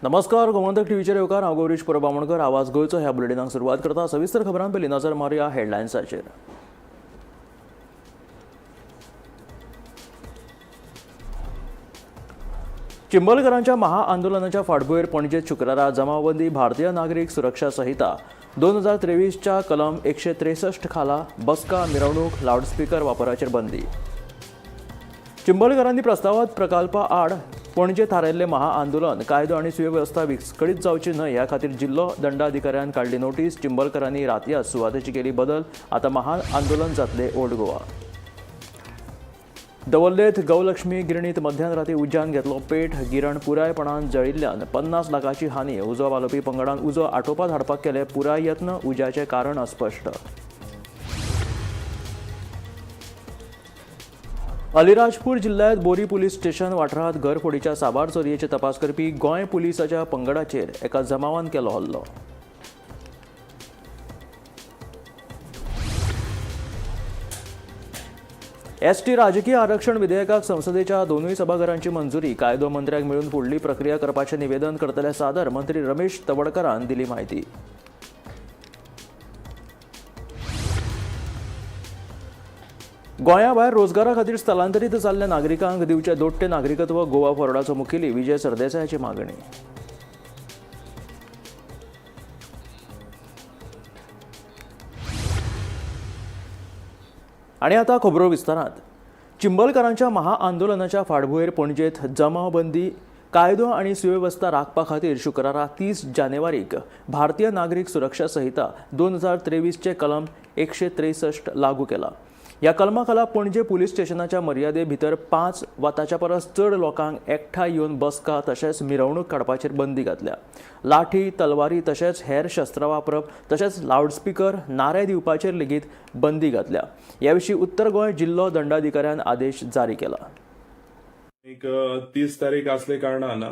नमस्कार, गोमंतक टीव्हीचेर येवकार हांव गौरीश परबामणकर. आवाज गोंयचो ह्या बुलेटिनाक सुरवात करता. सविस्तर खबरां पयलीं नजर मारया हेडलायन्साचेर. चिंबलकरांच्या महाआंदोलनाच्या फाटभुंयेर पणजेत शुक्रारा जमावबंदी भारतीय नागरीक सुरक्षा संहिता 2023च्या कलम 163 खाला बसका, मिरवणूक, लावडस्पीकर वापराचेर बंदी. चिंबलकरांनी प्रस्तावित प्रकल्पा आड पणजे थारायल्ले महाआंदोलन कायदो आनी सुवेवस्था विस्कळीत जावची न्हय ह्या खातीर जिल्लो दंडाधिकाऱ्यान काडली नोटीस. चिंबलकरांनी रातयात सुवातेची केली बदल. आतां महाआंदोलन जातले ओल्ड गोवा. दवल्लेत गौलक्ष्मी गिरणीत मध्यान राती उज्यान घेतलो पेट. गिरण पुरायपणान जळिल्ल्यान 50 लाखाची हानी. उजो वालोवपी पंगडान उजो आटोपांत हाडपाक केले पुराय यत्न. उज्याचें कारण अस्पश्ट. अलिराजपूर जिल्ह्यात बोरी पुलीस स्टेशन वाठारांत घरफोडीच्या साबार चोरयेचे तपास करपी गोंय पुलिसाच्या पंगडाचेर एका जमावान केलो हल्लो. एसटी राजकीय आरक्षण विधेयकाक संसदेच्या दोनूय सभाघरांची मंजुरी. कायदो मंत्र्याक मेळून फुडली प्रक्रिया करपाचें निवेदन करतले सादर. मंत्री रमेश तवडकरान दिली माहिती. गोंया भायर रोजगारा खातीर स्थलांतरीत जाल्ल्या नागरिकांक दिवचे दोट्टे नागरिकत्व. गोवा फॉरवर्डाचो मुखेली विजय सरदेसायाची मागणी. आणि आता खबरो विस्तारांत. चिंबलकरांच्या महाआंदोलनाच्या फाटभुंयेर पणजेत जमावबंदी कायदो आनी सुवेवस्था राखपा खातीर शुक्रारा 30 जानेवारीक भारतीय नागरीक सुरक्षा संहिता 2023चे कलम 163 लागू केला. ह्या कलमा खाला पणजे पुलीस स्टेशनाच्या मर्यादे भितर 5 वा ताच्या परस चड लोकांक एकठांय येवन बसका तशेंच मिरवणूक काडपाचेर बंदी घातल्या. लाठी, तलवारी तशेंच हेर शस्त्रां वापरप तशेंच लावडस्पीकर, नारे दिवपाचेर लेगीत बंदी घातल्या. ह्या विशीं उत्तर गोंय जिल्लो दंडाधिकाऱ्यान आदेश जारी केला. एक 30 तारीख असले कारणान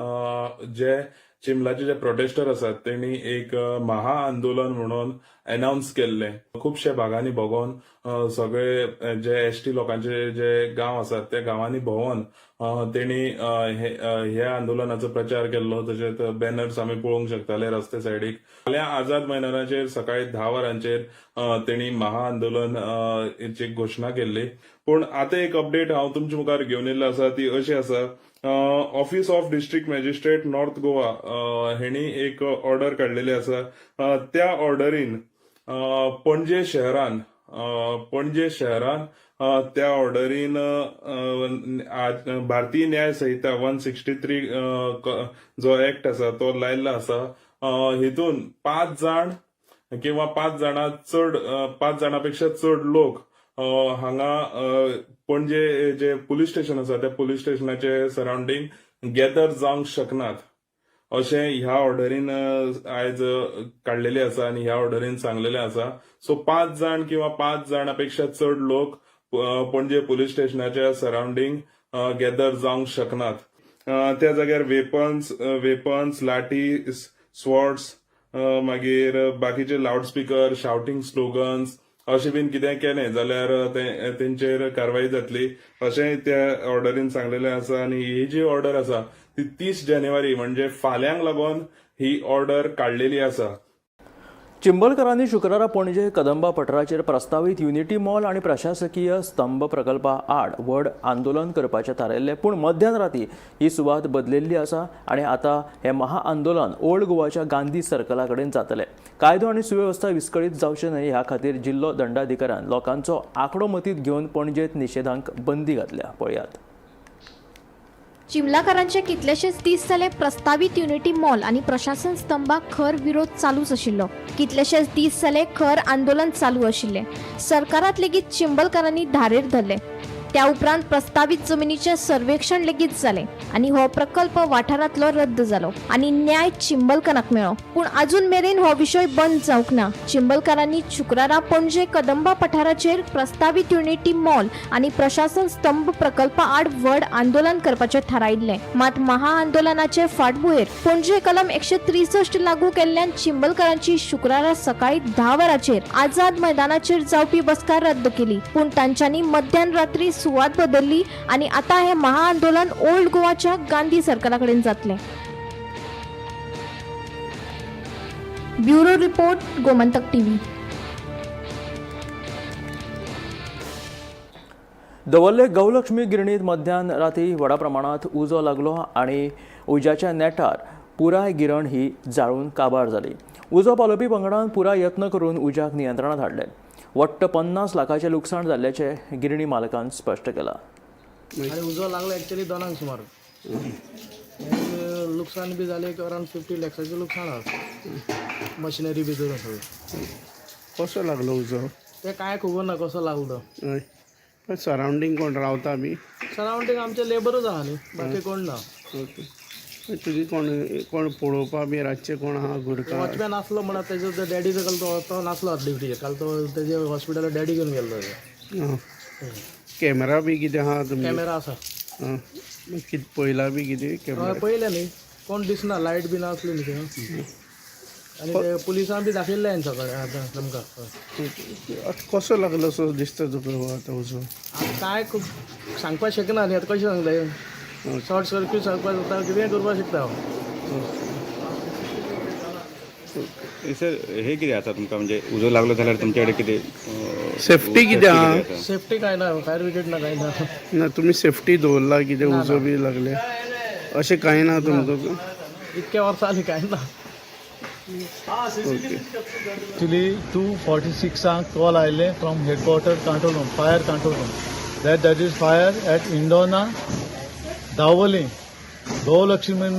जे चिंबलाचे जे प्रोटेस्टर आसात त्यांनी एक महाआंदोलन म्हणून अनाउन्स केल्ले. खुबशे भागांनी भोगोवन सगळे जे एसटी लोकांचे जे गांव आसात त्या गांवांनी भोंवून तेणी हे आंदोलनाचो प्रचार केल्लो. तशेंच बॅनर्स आमी पळोवंक शकताले रस्ते सायडीक. फाल्यां आझाद मैदानाचेर सकाळी 10 वरांचेर तेणी महाआंदोलनाची घोशणा केल्ली. पूण आतां एक अपडेट हांव तुमचे मुखार घेवन येयल्लो आसा ती अशी आसा. Office of district magistrate north Goa हेणी एक ऑर्डर काडलेली आसा. त्या ऑर्डरीन पणजे शहरान त्या ऑर्डरीन भारतीय न्याय संहिता 163 जो एक्ट आसा तो लायल्लो आसा. हितून 5 जाण किंवा 5 जाणांपेक्षा चड लोक हांगा पणजे जे पुलीस स्टेशन आसा त्या पुलीस स्टेशनाचे सराउंडिंग गॅदर जावंक शकनात अशें ह्या ऑर्डरीन आयज काडलेले आसा आणि ह्या ऑर्डरीन सांगलेले आसा. सो 5 जाण किंवा 5 जाणांपेक्षा चड लोक पणजे पुलीस स्टेशनाच्या सराउंडिंग गॅदर जावंक शकनात. त्या जाग्यार वेपन्स, लाठी, स्वॉर्ड्स, मागीर बाकीचे लावडस्पीकर, शाउटिंग स्लोगन्स अशें बीन कितें केलें जाल्यार तेंचेर कारवाई जातली अशेंय त्या ऑर्डरीन सांगलेलें आसा. आनी ही जी ऑर्डर आसा ती 30 जानेवारी म्हणजे फाल्यांक लागून ही ऑर्डर काडलेली आसा. चिंबलकरांनी शुक्रारा पणजे कदंबा पठाराचेर प्रस्तावित युनिटी मॉल आणि प्रशासकीय स्तंभ प्रकल्पा आड व्हड आंदोलन करपाचें थारायल्लें. पूण मध्यान राती ही सुवात बदलिल्ली आसा आणि आता हे महाआंदोलन ओल्ड गोवाच्या गांधी सर्कला कडेन जातलें. कायदो आनी सुवेवस्था विस्कळीत जावचे न्हय ह्या खातीर जिल्लो दंडाधिकाऱ्यान लोकांचो आंकडो मतींत घेवन पणजेत निशेधांक बंदी घातल्या. पळयात. चिंबलकरांचे कितलेशेच दीस जाले प्रस्तावित युनिटी मॉल आणि प्रशासन स्तंभाक खर विरोध चालूच आशिल्लो. कितलेशेच दीस जाले खर आंदोलन चालू आशिल्ले. सरकारात लेगीत चिंबलकरांनी धारेर धरले. त्या उपरांत प्रस्तावित जमिनीचे सर्वेक्षण लेगीत जाले आणि हो प्रकल्प वाठारांतलो रद्द जालो आणि न्याय चिंबलकरांक मेळ्ळो. पूण अजून मेरेन हो विशय बंद जावंक ना. चिंबलकरांनी शुक्रारा पणजे कदंबा पठाराचेर प्रस्तावित युनिटी मॉल आणि प्रशासन स्तंभ प्रकल्पा आड व्हड आंदोलन करपाचें थारायिल्लें. मात महाआंदोलनाचे फाटभुंयेर पणजे कलम 163 लागू केल्ल्यान चिंबलकरांची शुक्रारा सकाळी 10 वरांचेर आझाद मैदानाचेर जावपी बसका रद्द केली. पूण तांच्यांनी मध्यान रात्री सुवात बदलली आणि आता हे महाआंदोलन ओल्ड गोवाच्या गांधी सर्कला कडेन जातले. Bureau report, Gomantak TV. दवल्ले गौलक्ष्मी गिरणीत मध्यान राती व्हडा प्रमाणात उजो लागलो आणि उज्याच्या नेटार पुराय गिरण ही जाळून काबार जाली. उजो पालोवपी पंगडान पुराय यत्न करून उज्याक नियंत्रणात हाडले. वट्ट 50 लाखाचे लुकसाण जाल्ल्याचे गिरणी मालकान स्पष्ट केला. आणि उजो लागला ॲक्च्युली 2 सुमार. लुकसाण बी झाले अराउंड 50 लॅक्साचे लुकसाण आहा. मशिनरी बी धरून सगळं. कसो लागलो उजो? ते काय खबर ना कसं लागलो. हय सरावंडींग कोण रावता बी? सरावंडींग आमचे लेबरच आहा न्ही, बाकी कोण ना. ओके. तुजी कोण पळोवपा बी रातचे कोण आहा? गुरका वॉचमॅन आसलो म्हणा तेजो डॅडीचो काल तो नासलो ड्युटीचेर. काल तो तेजे हॉस्पिटलात डॅडी घेवन गेल्लो. कॅमेरा बी कितें आहा तुमगे? कॅमेरा आसा. कितें पयला बी कितें कॅमेरा? पयले न्ही कोण दिसना, लायट बी नासली न्ही थंय. आणि ते पुलिसांक बी दाखयल्ले हांवें सकाळी आतां तुमकां. आतां कसो लागलो सो दिसता तुका आतां उजो? आतां काय सांगपाक शकना न्ही. आतां कशें सांगलें शॉर्ट सर्क्यूट सांगपाक जाता, कितें करपाक शकता हांव. सर हे कितें आसा तुमकां म्हणजे उजो लागलो जाल्यार तुमचे कडेन कितें सेफ्टी कितें आहा? सेफ्टी काय ना, फायर ब्रिगेड ना काय ना. ना तुमी सेफ्टी दवरला कितें उजो बी लागले अशें कांय ना तुमकां? इतक्या वर्सां आनी काय ना. Actually, 2:46 call आयले from headquarter control room, fire control room. That is fire at Indona, Davoli, Gaulakshmi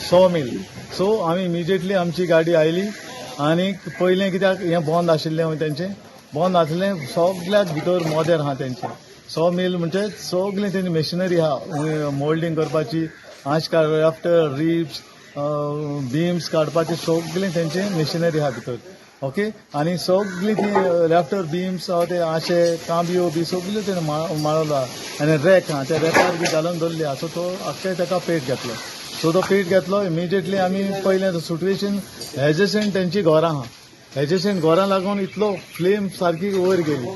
sawmill. So आमी immediately आमची गाडी आयली आणि पयलें कित्याक हें बंद आशिल्लें तेंचें. बंद आसलें सगळ्याक भितर मोदेर आहा तेंचें. sawmill म्हणजे सगळें तेंची मशिनरी आहा मोल्डिंग करपाची, आंच राफ्टर, रिब्स, बीम्स काडपाचे सगळें तेंचे मशिनरी आहा भितर. ओके. आनी सगळीं ती रॅफ्टर बीम्स ते आशे कांबियो बी सगळ्यो तेणें माळवलो आहा. आनी रॅक आहा त्या रॅकार बी घालून दवरले आहा. सो तो आख्खे ताका पेट घेतलो. सो तो पेट घेतलो. इमिजिएटली आमी पयलें सिट्युएशन एडजस्टंट तेंची घरां आहा. एडजस्टंट घरां लागून इतलो फ्लेम सारकी वयर गेली,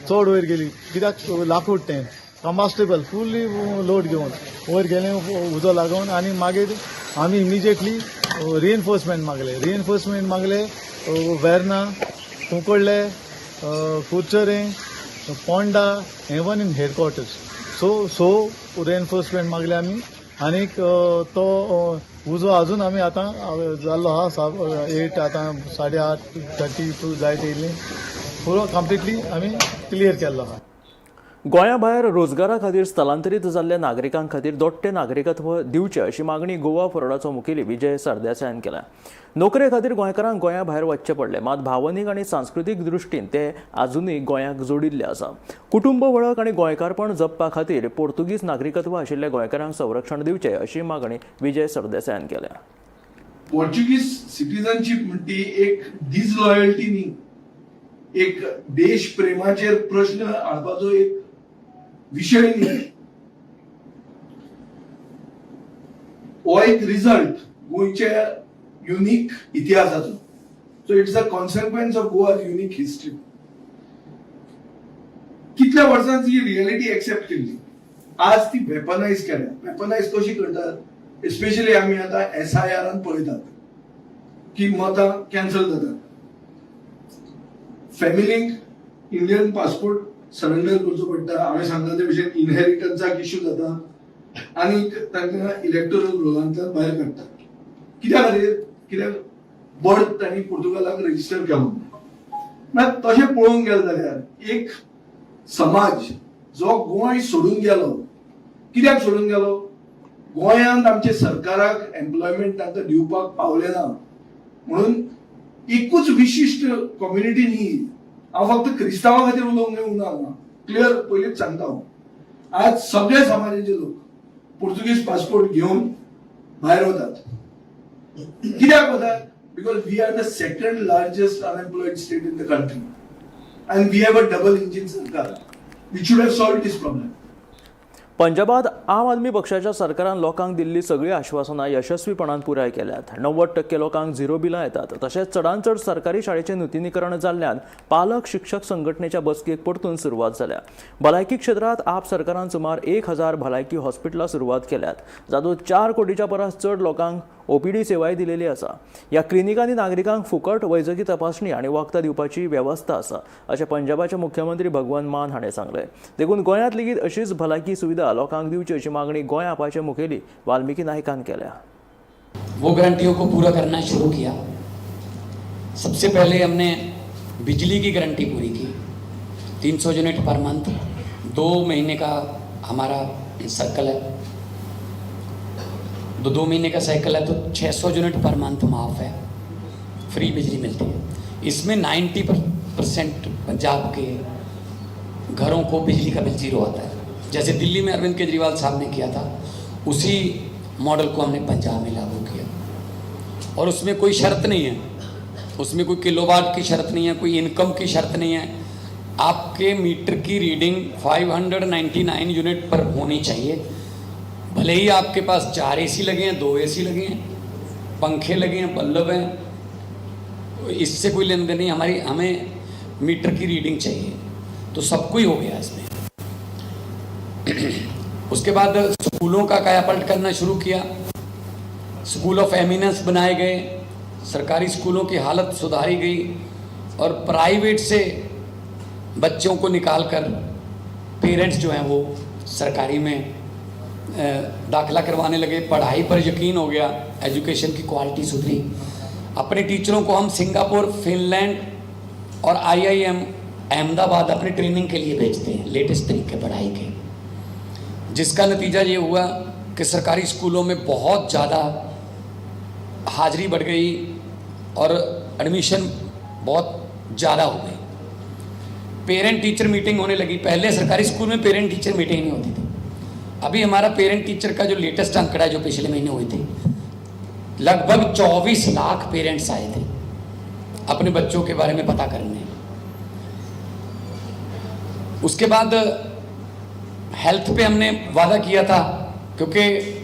चड वयर गेली. कित्याक लाकूड तें कंबास्टेबल फुल्ली लोड घेवन वयर गेलें उजो लागून. आनी मागीर आमी इमिजिएटली रिएनफोर्समेंट मागले. Verna, Cuncolim, Curchorem, Ponda, even in headquarters. So reinforcement मागले आमी. आनीक तो उजो अजून आमी आतां जाल्लो आहा 8 आतां 8:30 जायत येयली. पुरो कंप्लिटली आमी क्लियर केल्लो आहा. गोंया भायर रोजगारा खातीर स्थलांतरीत जाल्ल्या नागरिकां खातीर दोट्टे नागरिकत्व दिवचे अशी मागणी गोवा फोरडाचो मुखेली विजय सरदेसायान केल्या. नोकरे खातीर गोंयकारांक गोंया भायर वचचें पडलें, मात भावनीक आनी सांस्कृतीक दृश्टीन ते आजुनूय गोंयाक जोडिल्ले आसा. कुटुंब वळख आनी गोंयकारपण जपपा खातीर पोर्तुगीज नागरिकत्व आशिल्ल्या गोंयकारांक संरक्षण दिवचें अशी मागणी विजय सरदेसायान केल्या. पोर्चुगीज सिटीजनशीप म्हणटी एक डिसलॉयल्टी न्ही, एक देश प्रेमाचेर प्रश्न हाडपाचो एक विषय न्ही. हो एक रिझल्ट गोंयच्या युनिक इतिहासाचो. So it's a consequence of Goa's unique history. कितल्या वर्सांची ही रियालिटी एक्सेप्ट केली, आज ती वेपनायज केल्या. वेपनायज कशी करतात, एस्पेशली आमी आतां SIR पळयतात की मतां कॅन्सल जातात. फॅमिलीक इंडियन पासपोर्ट सरेंडर करचो पडटा. हांवें सांगला ते भशेन इनहेरिटन्साक इश्यू जाता आनी तांकां इलेक्टोरल रोलांतल्यान भायर काडटात. कित्या खातीर? कित्याक बर्थ तांणी पुर्तुगालाक रजिस्टर केलो. म्हळ्यार तशें पळोवंक गेलें जाल्यार एक समाज जो गोंय सोडून गेलो, कित्याक सोडून गेलो? गोंयांत आमच्या सरकाराक एम्प्लॉयमेंट तांकां दिवपाक पावलें ना म्हणून. एकूच विशिश्ट कम्युनिटी न्ही, हांव फक्त क्रिस्तांवां खातीर उलोवंक उना, क्लियर पयलींच सांगता हांव. आज सगळे समाजाचे लोक पोर्तुगीज पासपोर्ट घेवन भायर वतात. कित्याक वतात? Because we are the second largest unemployed state in the country and we have a double engine सरकार which should have solved this problem. पंजाबात आम आदमी पक्षाच्या सरकारान लोकांक दिल्ली सगळी आश्वासनां यशस्वीपणान पुराय केल्यात. 90% लोकांक झिरो बिलां येतात. तशेंच चडांत चड सरकारी शाळेचें नूतनीकरण जाल्ल्यान पालक शिक्षक संघटनेच्या बसकेक परतून सुरवात जाल्या. भलायकी क्षेत्रांत आप सरकारान सुमार 1000 भलायकी हॉस्पिटलां सुरवात केल्यात. जातूंत 4 कोटीच्या परस चड लोकांक OPD सेवाय दिलेली आसा. ह्या क्लिनिकांनी नागरिकांक फुकट वैजकी तपासणी आनी वखदां दिवपाची वेवस्था आसा अशें पंजाबाचे मुख्यमंत्री भगवंत मान हाणें सांगलें. देखून गोंयांत लेगीत अशीच भलायकी सुविधा लोकांक दिवची अशी मागणी गोंय आपाचे मुखेली वाल्मिकी नायकान केल्या. वो गारंटियों को पूरा करना शुरू किया. सबसे पहले हमने बिजली की गारंटी पूरी की. 300 यूनिट पर मंथ, 2 महीने का हमारा सर्कल है, 2 महीने का साइकिल है तो 600 यूनिट पर मंथ माफ है, फ्री बिजली मिलती है. इसमें 90% पंजाब के घरों को बिजली का बिल जीरो आता है. जैसे दिल्ली में अरविंद केजरीवाल साहब ने किया था, उसी मॉडल को हमने पंजाब में लागू किया. और उसमें कोई शर्त नहीं है, उसमें कोई किलोवाट की शर्त नहीं है, कोई इनकम की शर्त नहीं है. आपके मीटर की रीडिंग 599 यूनिट पर होनी चाहिए. भले ही आपके पास 4 AC लगे हैं, 2 AC लगे हैं, पंखे लगे हैं, बल्ब हैं, इससे कोई लेन देन नहीं. हमें मीटर की रीडिंग चाहिए, तो सब कुछ हो गया इसमें. उसके बाद स्कूलों का कायापलट करना शुरू किया. स्कूल ऑफ एमिनेंस बनाए गए, सरकारी स्कूलों की हालत सुधारी गई और प्राइवेट से बच्चों को निकालकर पेरेंट्स जो हैं वो सरकारी में दाखिला करवाने लगे. पढ़ाई पर यकीन हो गया, एजुकेशन की क्वालिटी सुधरी. अपने टीचरों को हम सिंगापुर, फिनलैंड और IIM अहमदाबाद अपनी ट्रेनिंग के लिए भेजते हैं, लेटेस्ट तरीके पढ़ाई के. जिसका नतीजा ये हुआ कि सरकारी स्कूलों में बहुत ज़्यादा हाजिरी बढ़ गई और एडमिशन बहुत ज़्यादा हो गई. पेरेंट टीचर मीटिंग होने लगी. पहले सरकारी स्कूल में पेरेंट टीचर मीटिंग नहीं होती थी. अभी हमारा पेरेंट टीचर का जो लेटेस्ट आंकड़ा है, जो पिछले महीने हुई थी, लगभग 24 लाख पेरेंट्स आए थे अपने बच्चों के बारे में पता करने. उसके बाद हेल्थ पे हमने वादा किया था, क्योंकि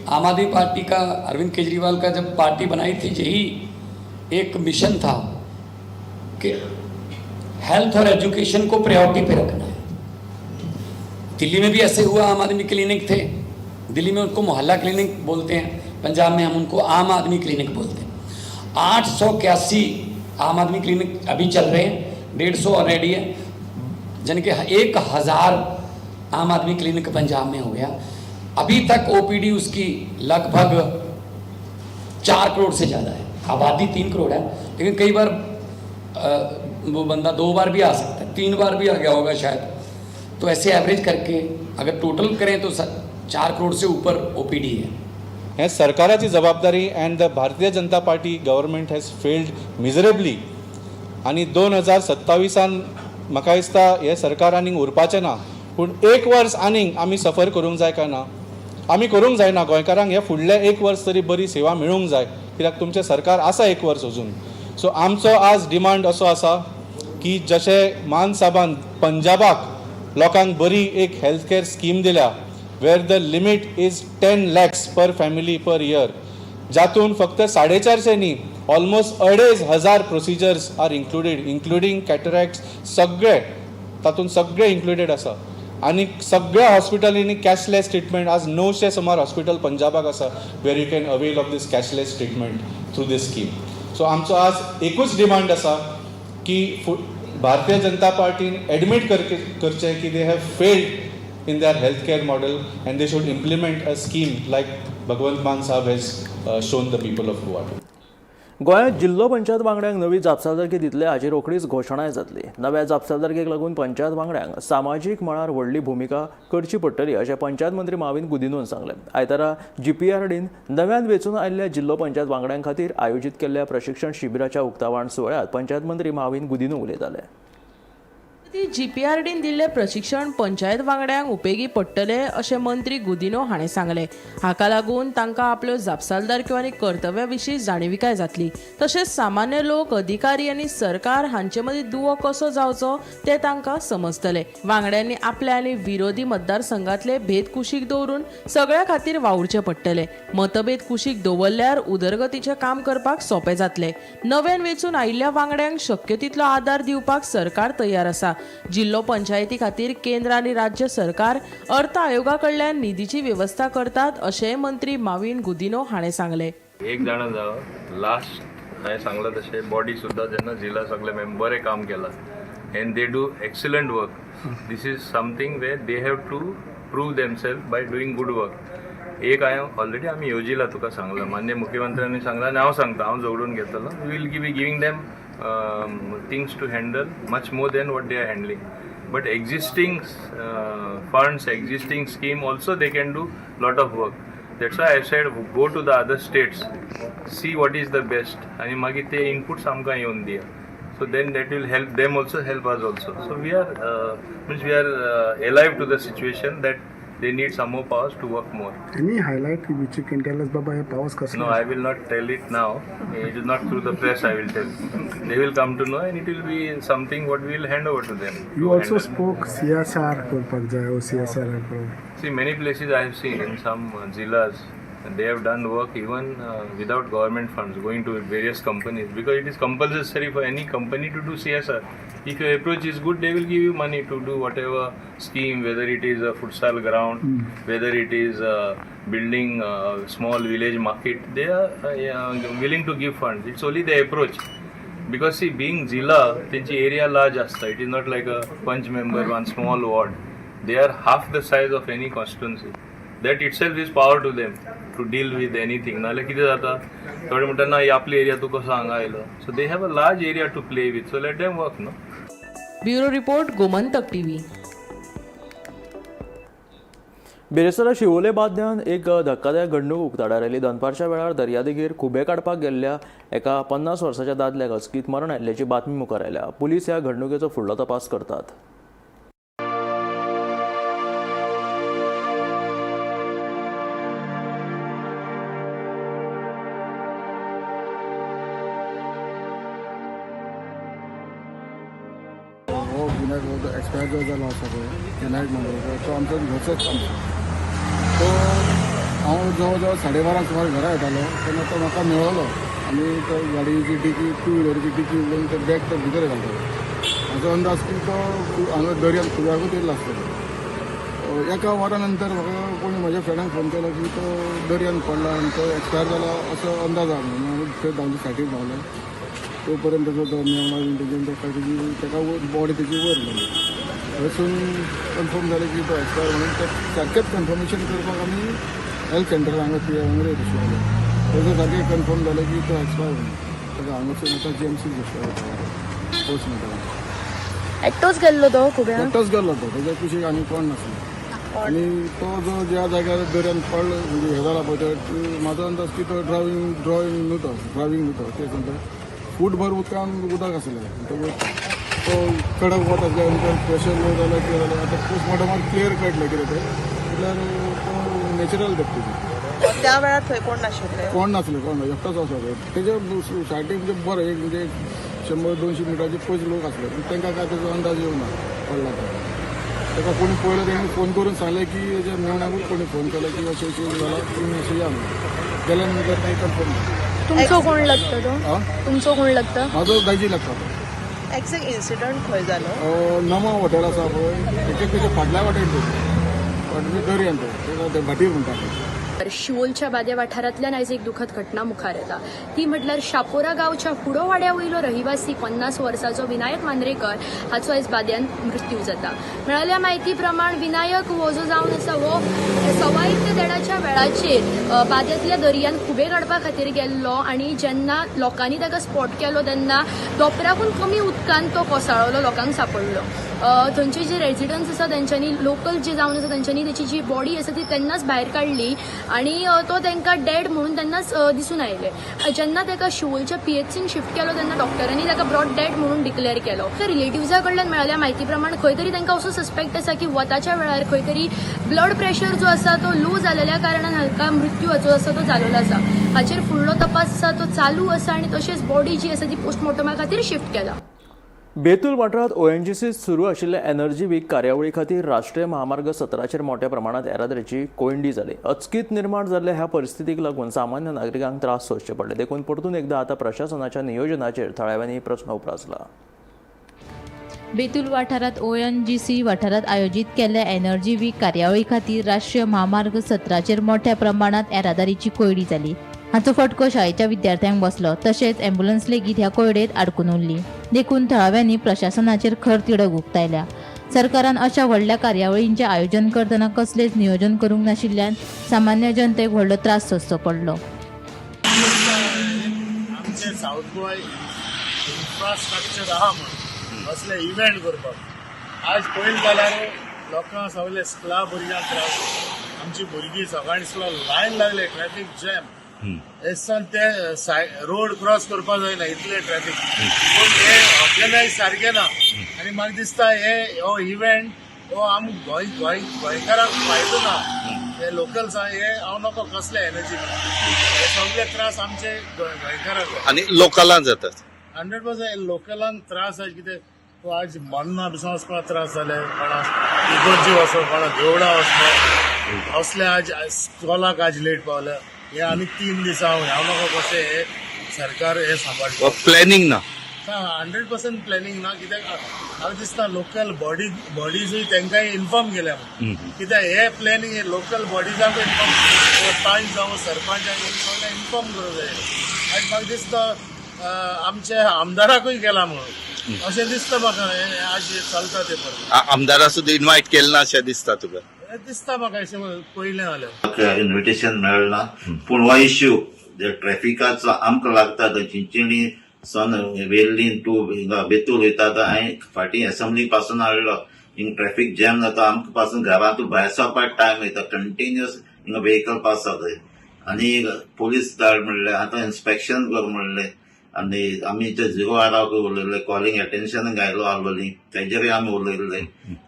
आम आदमी पार्टी का, अरविंद केजरीवाल का जब पार्टी बनाई थी, यही एक मिशन था कि हेल्थ और एजुकेशन को प्रायोरिटी पे रखना है. दिल्ली में भी ऐसे हुआ. आम आदमी क्लिनिक थे, दिल्ली में उनको मोहल्ला क्लिनिक बोलते हैं, पंजाब में हम उनको आम आदमी क्लिनिक बोलते हैं. 881 आम आदमी क्लिनिक अभी चल रहे हैं, 150 ऑलरेडी है, यानी कि 1000 आम आदमी क्लिनिक पंजाब में हो गया. अभी तक OPD उसकी लगभग 4 करोड़ से ज़्यादा है. आबादी 3 करोड़ है, लेकिन कई बार वो बंदा 2 बार भी आ सकता है, 3 बार भी आ गया होगा शायद. तो ऐसे एवरेज करके अगर टोटल करें तो 4 करोड़ से ऊपर OPD है. हें सरकाराची जबाबदारी and the Bharatiya Janata Party government has failed miserably. आनी 2027 म्हाका दिसता हे सरकार आनीक उरपाचें ना. पूण 1 वर्स आनीक आमी सफर करूंक जाय काय ना? आमी करूंक जायना. गोंयकारांक हे फुडले 1 वर्स तरी बरी सेवा मेळूंक जाय, कित्याक तुमचें सरकार आसा 1 वर्स अजून. सो आमचो आज डिमांड असो आसा की जशें मान साहेबान पंजाबाक लोकांक बरी एक हेल्थ केअर स्कीम दिल्या, where the limit is 10 lakhs per family per year, जातून फक्त 450 न्ही, almost 2,500 procedures are included, including cataracts, सगळे तातूंत सगळे इन्क्लुडेड आसा. आनी सगळ्या हॉस्पिटलींनी कॅशलेस ट्रिटमेंट. आज 900 सुमार हॉस्पिटल पंजाबाक आसा where you can avail of these cashless treatment through these scheme. So आमचो आज एकूच डिमांड आसा की भारतीय जनता पार्टीन एडमीट करचें की they have failed in their health care model and they should implement a scheme like Bhagwant Mann sahab has shown the people of Guwahati. गोंयांत जिल्लो पंचायत वांगड्यांक नवी जापसालदारकी दितले हाची रोखडीच घोशणाय जातली. नव्या जापसालदारकेक लागून पंचायत वांगड्यांक सामाजीक मळार व्हडली भुमिका करची पडटली अशें पंचायत मंत्री माविन गुदिनोन सांगलें. आयतारा GPRDन नव्यान वेंचून आयिल्ल्या जिल्लो पंचायत वांगड्यां खातीर आयोजीत केल्ल्या प्रशिक्षण शिबिराच्या उक्तावण सुवाळ्यात पंचायत मंत्री माविन गुदिनो उलयताले. GPRDन दिल्ले प्रशिक्षण पंचायत वांगड्यांक उपेगी पडटले अशें मंत्री गुदिनो हाणें सांगलें. हाका लागून तांकां आपल्यो जापसालदारक्यो आनी कर्तव्या विशीं जाणविकाय जातली. तशेंच सामान्य लोक, अधिकारी आनी सरकार हांचे मदीं दुवो कसो जावचो तें तांकां समजतलें. वांगड्यांनी आपल्या आनी विरोधी मतदारसंघातले भेद कुशीक दवरून सगळ्या खातीर वावुरचें पडटलें. मतभेद कुशीक दवरल्यार उदरगतीचें काम करपाक सोंपें जातलें. नव्यान वेंचून आयिल्ल्या वांगड्यांक शक्य तितलो आदार दिवपाक सरकार तयार आसा. जिल्लो पंचायती खातीर केंद्र आनी राज्य सरकार अर्थ आयोगा कडल्यान निधीची व्यवस्था करतात अशेंय मंत्री माविन गुदिनो हाणें सांगलें. एक जाणं जावं लास्ट हांवें सांगलां तशें बॉडी सुद्दां जेन्ना जिला सगळे बरें काम केलां and they do excellent work this is something way they have to prove themselves by doing good work एक हांवें ऑलरेडी आमी येवजिला तुका सांगलां मान्य मुख्यमंत्र्यांनी सांगलां आनी हांव सांगता हांव जोडून घेतलो we will be giving them things to handle much more than what they are handling but existing funds, existing scheme also they can do lot of work. That's why I said go to the other states, see what is the best आणि मागीर ते inputs आमकां येवन दिया. So then that will help them also, help us also. So we are alive to the situation that they need some more powers to work more. Any highlight which you can tell us Baba या powers कसा? No, I will not tell it now. It is not through the press I will tell. They will come to know and it will be something what we will hand over to them. You also spoke CSR करपाक जाय ओ CSR See, many places I have seen in some Zilas, they have done work even without government funds, going to various companies because it is compulsory for any company to do CSR. If your approach is good, they will give you money to do whatever scheme, whether it is a futsal ground, whether it is building a small village market. They are willing to give funds. It's only the approach. Because see, being Zilla, त्यांची area large असता. It is not like a punch member, one small ward. They are half the size of any constituency. That itself is power to them to deal with anything. नाल्यार कितें जाता थोडे म्हणटा ना आपली area तूं कसो हांगा आयलो. So they have a large area to play with. So let them work, no? Bureau report Gomantak TV. बिरेस्तारा शिवोले बाद्यान एक धक्कादायक घडणूक उक्ताडार आयली. दनपारच्या वेळार दर्यादेगेर खुबे काडपाक गेल्ल्या एका 50 वर्साच्या दादल्याक अचकीत मरण आयिल्ल्याची बातमी मुखार आयल्या. पुलीस ह्या घडणुकेचो फुडलो तपास करतात. एक्सपायर जो जाला आसा पळय विनायक मंडळकर तो आमचो घरचोच आमचो तो हांव जवळ जवळ 12:30 सुमार घरा येतालो तेन्ना तो म्हाका मेळलो आनी तो गाडयेची डिकी 2 व्हिलरीची डिकी उडोवन ते बॅग तो भितर घालतालो. म्हाजो अंदाज की तो हांगा दर्यान खुब्याकूच येयल्लो आसतलो. एका वरा नंतर म्हाका कोणी म्हज्या फ्रेंडाक फोन केलो की तो दर्यान पडला आनी तो एक्सपायर जाला असो अंदाज आहा म्हणून हांवें थंय धांवचे सायटीक धांवले. तोपर्यंत तो मेवना ताका बॉडी तेजी वयर गेली. थंयसून कन्फर्म जालें की तो एक्सपायर म्हणून ते सारकेंच कन्फर्मेशन करपाक आमी हेल्थ सेंटर हांगा पियंगरे घेतलो. थंयसर सारकें कन्फर्म जालें की तो एक्सपायर म्हणून ताका हांगासून आतां GMC घेतलो पोस्टमॉर्टम. एकटोच गेल्लो तो खुब्या? एकटोच गेल्लो तो, तेज्या कुशीक आनी कोण नासलो. आनी तो जो ज्या जाग्यार दर्यान पडलो म्हणजे हे जाला पळय तो म्हाजो अंदाज की तो ड्रायव्हिंग न्हू ते सांगता फूटभर उदक आसलें. तो कडक वत आसल्या नंतर प्रेशर लो जालें कितें जालें आतां पोस्टमॉर्टमाक क्लियर कळटलें कितें तें म्हटल्यार तो नॅचरल डेथ तेजी. त्या वेळार थंय कोण नाशिल्ले? कोण नासलें एकटोच आसलो. तेज्या सायडीक म्हणजे बरें एक म्हणजे 100-200 मिटराचे पयस लोक आसले पूण तांकां काय तेजो अंदाज येवना पडला तो. ताका कोणी पळयलो तेणें फोन करून सांगलें की हेज्या मेवण्याकूच कोणी फोन केलो की अशें जाला तुमी अशें या म्हणून. गेल्या नंतर तें कन्फर्म जालें. तुमचो कोण लागता तो? तुमचो कोण लागता? म्हाजो दाजी लागता. एक्झॅक्ट इन्सिडंट खंय जालो? नमा हॉटेल आसा पळय तेच्या फाटल्या वाटेन दर्यान ते भाटीर म्हणटा. शिवोलच्या बाद्या वाठारांतल्यान आयज एक दुखद घटना मुखार येता. ती म्हटल्यार शापोरा गांवच्या फुडो वाड्यावयलो रहिवासी 50 वर्साचो विनायक मांद्रेकर हाचो आयज बाद्यान मृत्यू जाता. मेळिल्ल्या म्हायती प्रमाण विनायक हो जो जावन आसा हो 1:15 वेळाचेर बाद्यांतल्या दर्यान खुबे काडपा खातीर गेल्लो आनी जेन्ना लोकांनी ताका स्पॉट केलो तेन्ना दोपराकून कमी उदकान तो कोसळ्ळो लोकांक सांपडलो. थंयचे जे रेजिडंट्स आसा तेंच्यांनी लोकल जे जावन आसा तेंच्यांनी तेची जी बॉडी आसा ती तेन्नाच भायर काडली आनी तो तांकां डेड म्हणून तेन्नाच दिसून आयले. जेन्ना ताका शिवोलच्या PHCन शिफ्ट केलो तेन्ना डॉक्टरांनी ताका ब्रॉड डेड म्हणून डिक्लेअर केलो. रिलेटिव्जा कडल्यान मेळिल्ल्या म्हायती प्रमाण खंय तरी तांकां असो सस्पेक्ट आसा की वताच्या वेळार खंय तरी ब्लड प्रेशर जो आसा तो लो जालेल्या कारणान हलका मृत्यू जो आसा तो जाल्लो आसा. हाचेर फुडलो तपास आसा तो चालू आसा आनी तशेंच बॉडी जी आसा ती पोस्टमॉर्टमा खातीर शिफ्ट केला. बेतूल वाठारात ONGC सुरू आशिल्ल्या एनर्जी वीक कार्यावळी खातीर राष्ट्रीय महामार्ग 17चेर मोठ्या प्रमाणात येरादारीची कोयंडी जाली. अचकीत निर्माण जाल्ल्या ह्या परिस्थितीक लागून सामान्य नागरिकांक त्रास सोंसचे पडले. देखून परतून एकदा आता प्रशासनाच्या नियोजनाचेर थळाव्यांनी प्रस्न उपरासला. बेतूल वाठारात ONGC वाठारात आयोजित केल्ल्या एनर्जी वीक कार्यावळी खातीर राष्ट्रीय महामार्ग 17चेर मोठ्या प्रमाणात येरादारीची कोयडी जाली. हाचो फटको शाळेच्या विद्यार्थ्यांक बसलो. तशेंच अँब्युलन्स लेगीत ह्या कोयडेत आडकून उरली. देखून थळाव्यांनी प्रशासनाचेर खर तिडक उक्तायल्या. सरकारान अशा व्हडल्या कार्यावळींचे आयोजन करतना कसलेच नियोजन करूंक नाशिल्ल्यान सामान्य जनतेक व्हडलो त्रास सोंसचो पडलो. आमचे साऊथ गोवा इन्फ्रास्ट्रक्चर आहा म्हण असले इव्हेंट करपाक आज पळयत जाल्यार लोकांक सगळे स्कुला भुरग्यांक त्रास. आमची भुरगीं सकाळी स्कुला लायन लागले, ट्रॅफिक जॅम. एसान ते रोड क्रॉस करपाक जायना इतले ट्रॅफिक. पूण हे ऑर्गनायज सारखे ना आनी म्हाका दिसता हो इव्हेंट हो आमकां गोंयकारांक फायदो ना. हे लोकल्स हे हांव नको कसले एनर्जी हे सगळे त्रास आमचे गोंयकारांक आनी लोकलांक जातात. 100% लोकलांक त्रास आहे. कितें तूं आज मन्ना बिसून वचपाक त्रास जाले, कोणाक इगोर्जी वचप, कोणाक देवळा वचप, असले आज स्कॉलाक आज लेट पावले. हे आनी 3 दीस हांव नको कशें हे सरकार हे सांबाळटा. प्लॅनिंग ना. 100% प्लॅनिंग ना. कित्याक म्हाका दिसता लोकल बॉडीजूय तांकांय इन्फॉर्म केल्या. कित्याक हे प्लॅनिंग हे लोकल बॉडीजांक इन्फॉर्म, पंच जावं सरपंचाक इन्फॉर्म करूंक जाय. आनी म्हाका दिसता आमच्या आमदाराकूय केला म्हणून अशें दिसता म्हाका. आज चलता ते परत आमदारा सुद्दां इन्वायट केलें ना अशें दिसता तुका? दिसता म्हाका अशें पयलें जालें. इन्व्हिटेशन मेळना. पूण हो इश्यू जे ट्रॅफिकाचो आमकां लागता तो चिंचणी सन वेल्लीन टू बेतूल वयता तो हांवें फाटीं असेंब्ली पासून हाडलो. हिंग ट्रॅफिक जॅम जाता. आमकां पासून घरांतून भायर सरपाक टायम वयता. कंटिन्युअस हिंगा व्हेकल पास जाताय. आनी पुलीस धाड म्हणलें, आतां इन्स्पेक्शन कर म्हणलें. आनी आमी ते 0 आराक उलयले, कॉलिंग एटेन्शन घायलो आसलोली, तेजेरूय आमी उलयल्ले.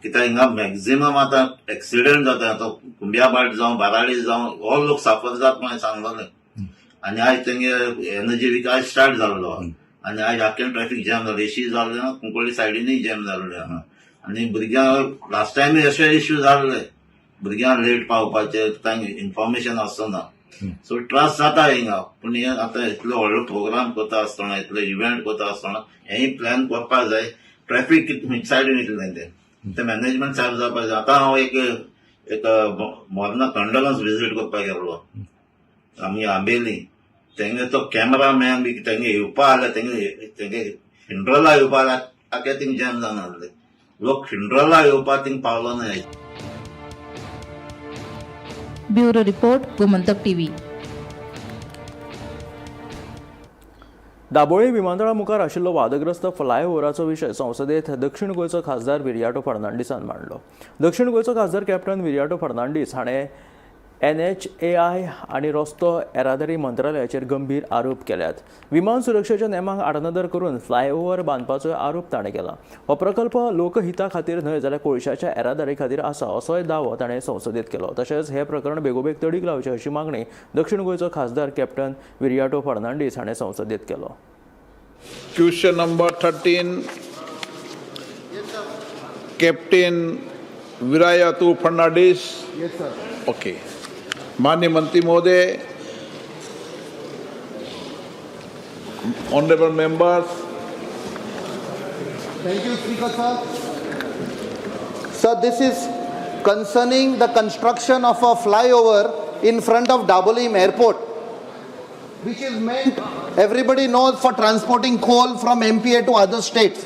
कित्याक हिंगा मॅक्झिमम आतां एक्सिडेंट जाता. आतां कुंब्याबाट जावं बाराळी जावं हो लोक साफर जाता म्हणून सांगलोलें. आनी आयज तेंगे एनर्जी वीक आज स्टार्ट जाल्लो आनी आयज आख्खें ट्रॅफिक जॅम जालें. एशी जाल्लें ना, कुंकळी सायडीनूय जॅम जाल्लें आहा. आनी भुरग्यांक लास्ट टायम अशे इश्यू जाल्ले, भुरग्यांक लेट पावपाचे, तांकां इन्फॉर्मेशन आसना. सो त्रास जाता हिंगा. पूण हे आतां इतलो व्हडलो प्रोग्राम करता आसतना, इतलो इव्हेंट करता आसतना हेंय प्लॅन करपाक जाय. ट्रॅफिक खंयच्या सायडीन वयतलें ते मॅनेजमेंट सारको जावपाक जाय. आतां हांव एक मोर्ना कंडोलन्स विजीट करपाक गेल्लो आमी आंबेली. तेंगे तो कॅमेरामॅन बी तेंगे येवपा आसले, तेंगे हिंड्रोला येवपा आसले, आख्या थिंग जॅम जावन आसले. लोक हिंड्रोला येवपा थिंग पावलो ना. Bureau report, Gomantak TV. Dabolim विमानतळा मुखार आशिल्लो वादग्रस्त फ्लायओव्हराचो विशय संसदेत दक्षिण गोंयचो खासदार विरयाटो फर्नांडीसान मांडलो. दक्षिण गोंयचो खासदार कॅप्टन विरयाटो फर्नांडीस हाणें NHAI आनी रस्तो येरादारी मंत्रालयाचेर गंभीर आरोप केल्यात. विमान सुरक्षेच्या नेमांक आडनदर करून फ्लायओव्हर बांदपाचो आरोप ताणें केला. हो प्रकल्प लोकहिता खातीर न्हय जाल्यार कोळशाच्या येरादारी खातीर आसा असोय दावो ताणें संसदेत केलो. तशेंच हे प्रकरण बेगोबेग तडीक लावचें अशी मागणी दक्षिण गोंयचो खासदार कॅप्टन विरयाटो फर्नांडीस हाणें संसदेत केलो. Question number 13 captain Viriato Fernandes. Okay. माननीय मंत्री महोदय, honourable members. Thank you, Speaker sir. Sir, this is concerning the construction of a flyover in front of Dabolim Airport, which is meant, everybody knows, for transporting coal from MPA to other states.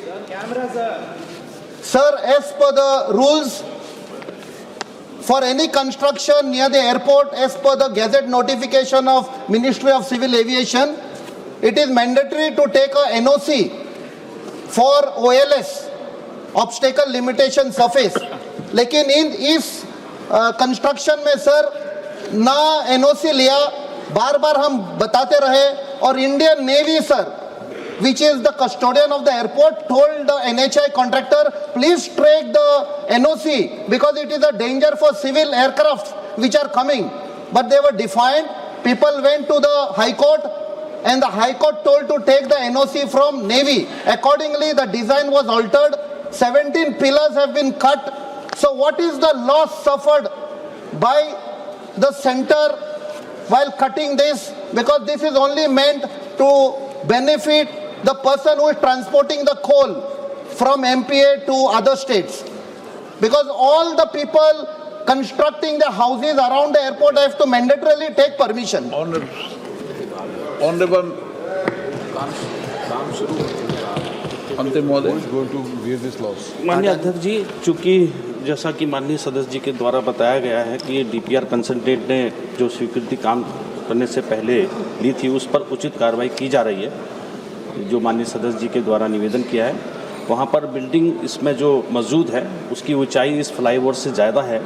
Sir, as per the rules, for any construction near the airport, as per the Gazette notification of Ministry of Civil Aviation, it is mandatory to take a NOC for OLS, obstacle limitation surface. लेकिन इस construction में sir ना NOC लिया, बार बार हम बताते रहे. और Indian navy sir, which is the custodian of the airport, told the NHI contractor, please take the NOC because it is a danger for civil aircrafts which are coming. But they were defiant. People went to the High Court and the High Court told to take the NOC from Navy. Accordingly, the design was altered. 17 pillars have been cut. So what is the loss suffered by the center while cutting this? Because this is only meant to benefit the person who is transporting the coal from MPA to other states. Because all the people constructing the houses around the airport have to mandatorily take permission. Honourable अंतिम महोदय माननीय अध्यक्ष जी, चूंकि जैसा कि माननीय सदस्य जी के द्वारा बताया गया है कि डीपीआर कंसल्टेंट ने जो स्वीकृति काम करने से पहले ली थी उस पर उचित कार्रवाई की जा रही है। जो माननीय सदस्य जी के द्वारा निवेदन किया है, वहाँ पर बिल्डिंग इसमें जो मौजूद है उसकी ऊंचाई इस फ्लाईओवर से ज़्यादा है,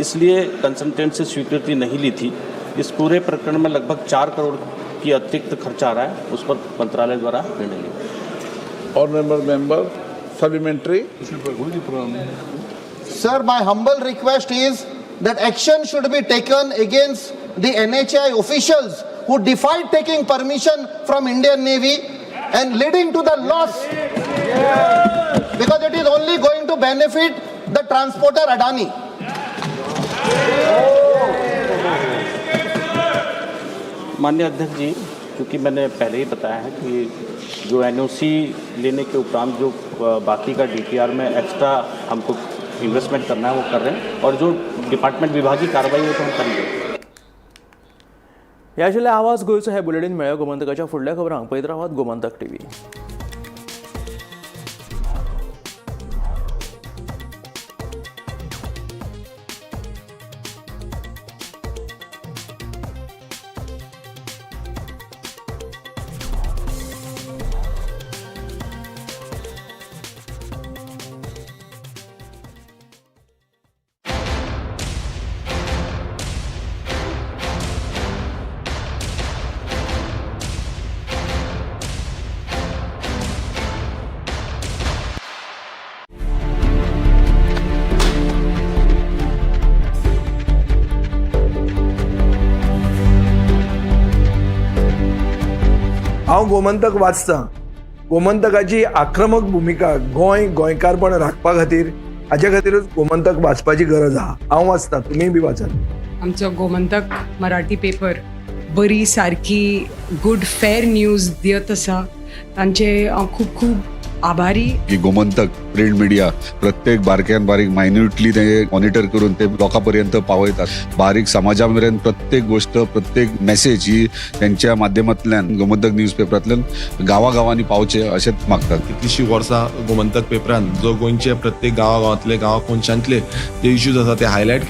इसलिए कंसल्टेंट से स्वीकृति नहीं ली थी। इस पूरे प्रकरण में लगभग 4 करोड़ की अतिरिक्त खर्च आ रहा है, उस पर मंत्रालय द्वारा निर्णय लिया। Honorable member, supplementary. Sir, my humble request is that action should be taken against the NHAI officials who defied taking permission from Indian Navy and leading to the loss, because it is only going to benefit the transporter Adani. माननीय अध्यक्ष जी, क्योंकि मैंने पहले ही बताया है कि जो NOC लेने के उपरांत जो बाकी का डीपीआर में एक्स्ट्रा हमको इन्वेस्टमेंट करना है वो कर रहे हैं, और जो डिपार्टमेंट विभागीय कार्रवाई है तो हम करेंगे। याशिल्ले आवाज गोयचो हे बुलेटिन मेळ्ळ्या गोमंतकाच्या फुडल्या खबरांक पळयत रावात गोमंतक टीव्ही। हांव गोमंतक वाचतां। गोमंतकाची आक्रमक भुमिका गोंयकारपण राखपा खातीर हाचे खातीरच गोमंतक वाचपाची गरज आहा। हांव वाचतां, तुमीय बी वाचात। आमचो गोमंतक मराठी पेपर बरी सारकी गुड फेर न्यूज दियत आसा, तांचे हांव खूब खूब आभारी। की गोमंतक प्रिंट मिडिया प्रत्येक बारक्यान बारीक मायन्युटली ते मॉनिटर करून ते लोकांपर्यंत पावयतात। बारीक समाजा मेरेन प्रत्येक गोष्ट, प्रत्येक मेसेज ही त्यांच्या माध्यमांतल्यान गोमंतक न्यूज पेपरांतल्यान गांवागांवांनी पावचे अशेंच मागतात। कितलींशीं वर्सां गोमंतक पेपरान जो गोंयचे प्रत्येक गांवांतले गांवा कोनशांतले जे इश्यूज आसा ते हायलायट